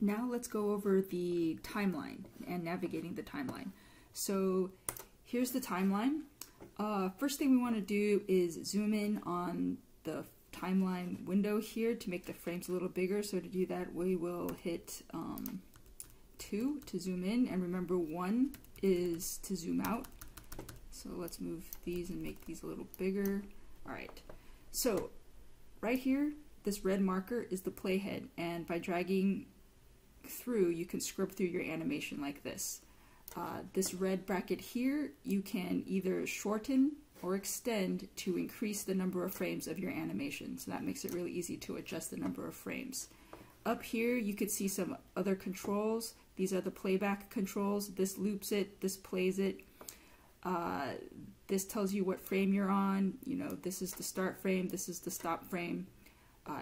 Now let's go over the timeline and navigating the timeline. So here's the timeline. First thing we want to do is zoom in on the timeline window here to make the frames a little bigger. So to do that, we will hit 2 to zoom in, and remember 1 is to zoom out. So let's move these and make these a little bigger. All right, so right here, this red marker is the playhead, and by dragging through, you can scrub through your animation like this. This red bracket here, you can either shorten or extend to increase the number of frames of your animation. So that makes it really easy to adjust the number of frames. Up here, you could see some other controls. These are the playback controls. This loops it, this plays it. This tells you what frame you're on. You know, this is the start frame, this is the stop frame.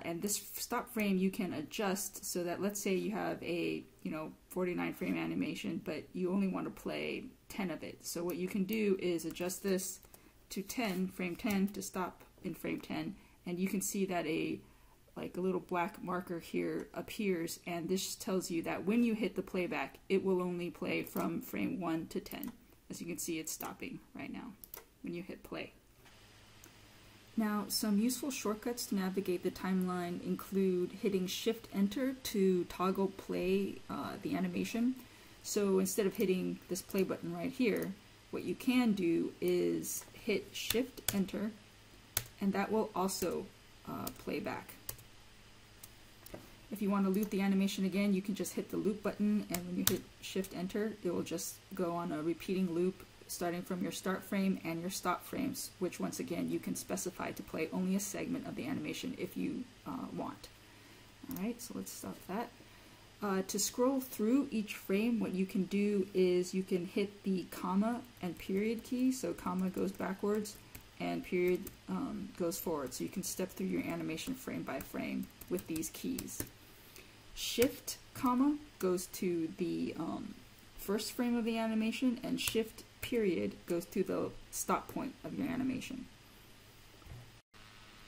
And this stop frame you can adjust so that, let's say you have a 49 frame animation, but you only want to play 10 of it. So what you can do is adjust this to 10, frame 10, to stop in frame 10, and you can see that a little black marker here appears, and this tells you that when you hit the playback, it will only play from frame 1 to 10. As you can see, it's stopping right now when you hit play. Now, some useful shortcuts to navigate the timeline include hitting Shift-Enter to toggle play the animation. So instead of hitting this play button right here, what you can do is hit Shift-Enter, and that will also play back. If you want to loop the animation again, you can just hit the loop button, and when you hit Shift-Enter, it will just go on a repeating loop starting from your start frame and your stop frames, which once again you can specify to play only a segment of the animation if you want. Alright, so let's stop that. To scroll through each frame, what you can do is you can hit the comma and period key. So comma goes backwards and period goes forward. So you can step through your animation frame by frame with these keys. Shift comma goes to the first frame of the animation, and shift period goes to the stop point of your animation.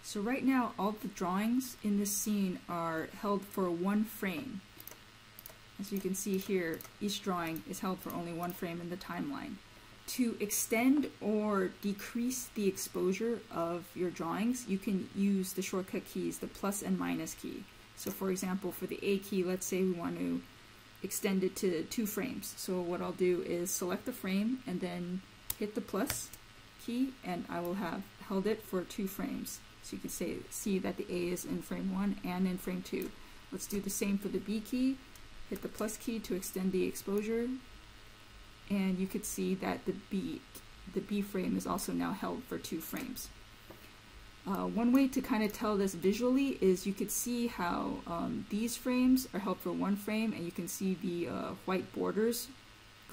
So right now, all the drawings in this scene are held for 1 frame. As you can see here, each drawing is held for only 1 frame in the timeline. To extend or decrease the exposure of your drawings, you can use the shortcut keys, the plus and minus key. So for example, for the A key, let's say we want to extend it to 2 frames. So what I'll do is select the frame and then hit the plus key, and I will have held it for 2 frames. So you can see that the A is in frame 1 and in frame 2. Let's do the same for the B key. Hit the plus key to extend the exposure, and you could see that the B frame is also now held for 2 frames. One way to kind of tell this visually is you could see how these frames are held for 1 frame, and you can see the white borders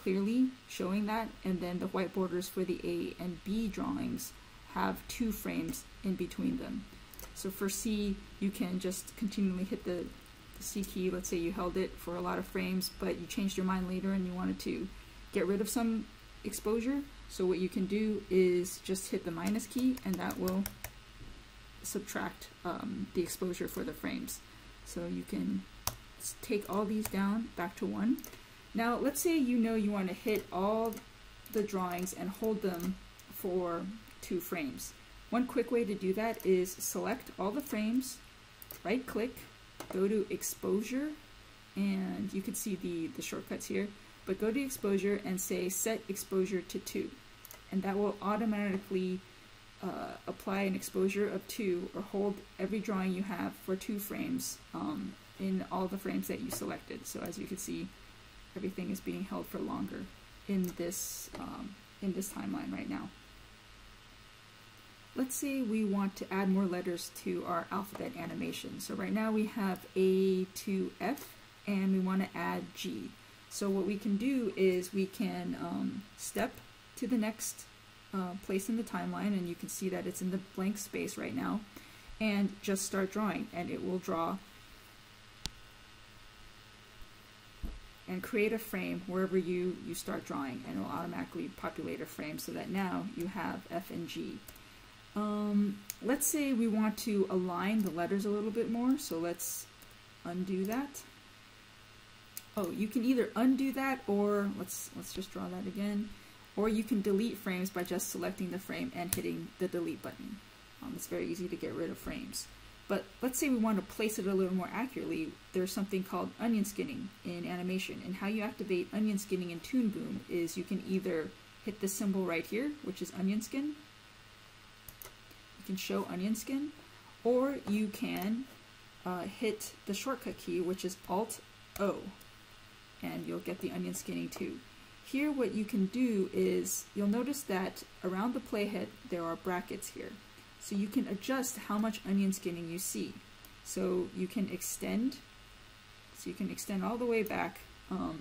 clearly showing that, and then the white borders for the A and B drawings have 2 frames in between them. So for C, you can just continually hit the C key. Let's say you held it for a lot of frames, but you changed your mind later and you wanted to get rid of some exposure. So what you can do is just hit the minus key, and that will subtract the exposure for the frames. So you can take all these down back to 1. Now let's say you want to hit all the drawings and hold them for 2 frames. One quick way to do that is select all the frames, right click, go to exposure, and you can see the shortcuts here, but go to exposure and say set exposure to 2, and that will automatically apply an exposure of 2, or hold every drawing you have for 2 frames in all the frames that you selected. So as you can see, everything is being held for longer in this timeline right now. Let's say we want to add more letters to our alphabet animation. So right now we have A to F, and we want to add G. So what we can do is we can step to the next place in the timeline, and you can see that it's in the blank space right now, and just start drawing, and it will draw and create a frame wherever you start drawing, and it will automatically populate a frame so that now you have F and G. Let's say we want to align the letters a little bit more, so let's undo that. Oh, you can either undo that, or let's just draw that again, or you can delete frames by just selecting the frame and hitting the delete button. It's very easy to get rid of frames. But let's say we want to place it a little more accurately. There's something called onion skinning in animation, and how you activate onion skinning in Toon Boom is you can either hit the symbol right here, which is onion skin. You can show onion skin, or you can hit the shortcut key, which is Alt-O, and you'll get the onion skinning too. Here what you can do is, you'll notice that around the playhead there are brackets here. So you can adjust how much onion skinning you see. So you can extend all the way back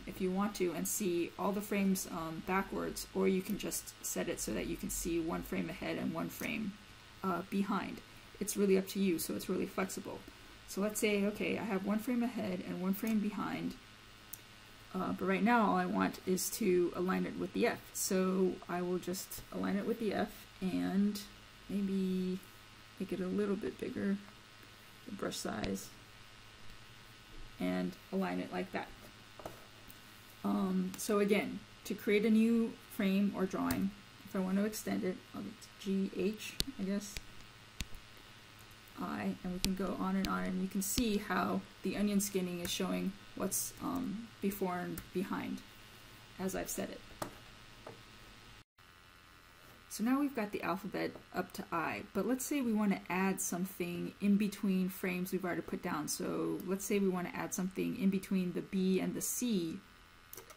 if you want to and see all the frames backwards, or you can just set it so that you can see one frame ahead and one frame behind. It's really up to you, so it's really flexible. So let's say, okay, I have one frame ahead and one frame behind, but right now all I want is to align it with the F. So I will just align it with the F and maybe make it a little bit bigger, the brush size, and align it like that. So again, to create a new frame or drawing, if I want to extend it, I'll GH, I guess, I, and we can go on, and you can see how the onion skinning is showing what's before and behind as I've set it. So now we've got the alphabet up to I, but let's say we want to add something in between frames we've already put down. So let's say we want to add something in between the B and the C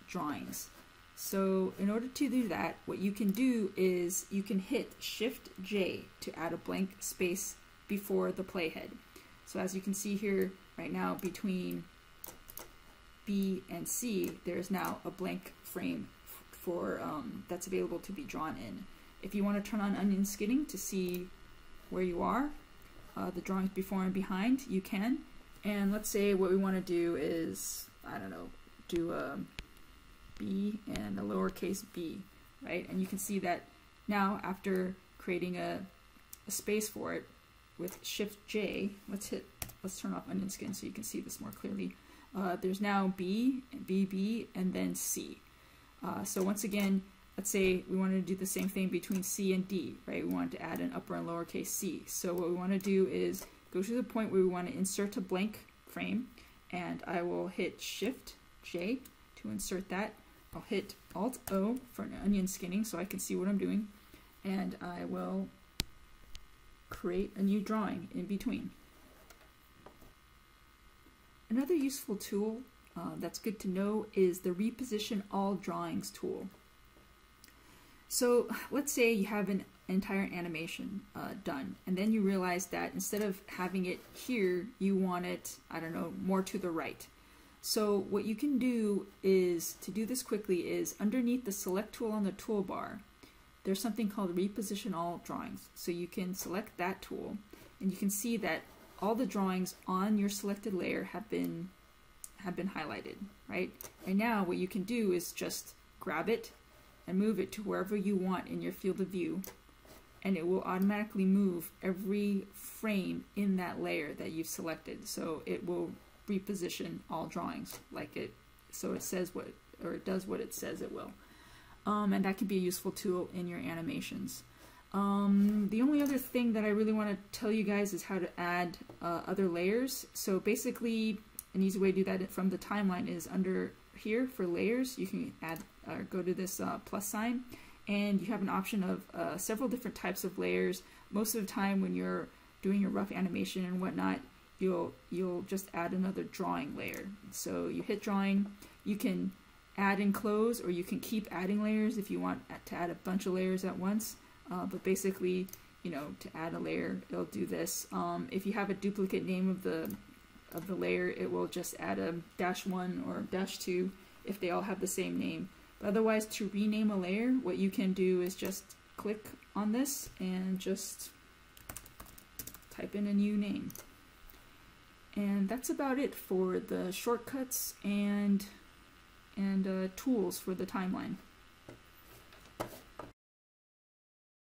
drawings. So in order to do that, what you can do is you can hit Shift J to add a blank space before the playhead. So as you can see here right now, between B and C, there's now a blank frame for that's available to be drawn in. If you want to turn on onion skinning to see where you are, the drawings before and behind, you can. And let's say what we want to do is, I don't know, do a B and a lowercase b, right? And you can see that now after creating a space for it with Shift J, let's turn off onion skin so you can see this more clearly. There's now B, BB, and then C. So once again, let's say we wanted to do the same thing between C and D, right? We wanted to add an upper and lowercase c. So what we want to do is go to the point where we want to insert a blank frame, and I will hit Shift J to insert that. I'll hit Alt-O for an onion skinning so I can see what I'm doing, and I will create a new drawing in between. Another useful tool that's good to know is the Reposition All Drawings tool. So let's say you have an entire animation done, and then you realize that instead of having it here, you want it, I don't know, more to the right. So what you can do is, to do this quickly, is underneath the select tool on the toolbar, there's something called Reposition All Drawings. So you can select that tool, and you can see that all the drawings on your selected layer have been highlighted, right? And now what you can do is just grab it and move it to wherever you want in your field of view, and it will automatically move every frame in that layer that you've selected. So it will reposition all drawings like it, so it says what, or it does what it says it will. And that can be a useful tool in your animations. The only other thing that I really want to tell you guys is how to add other layers. So basically, an easy way to do that from the timeline is under here for layers. You can add go to this plus sign, and you have an option of several different types of layers. Most of the time when you're doing your rough animation and whatnot, you'll just add another drawing layer. So you hit drawing, you can add and close, or you can keep adding layers if you want to add a bunch of layers at once. But basically, you know, to add a layer, it'll do this. If you have a duplicate name of the layer, it will just add a -1 or -2 if they all have the same name. But otherwise, to rename a layer, what you can do is just click on this and just type in a new name. And that's about it for the shortcuts and tools for the timeline.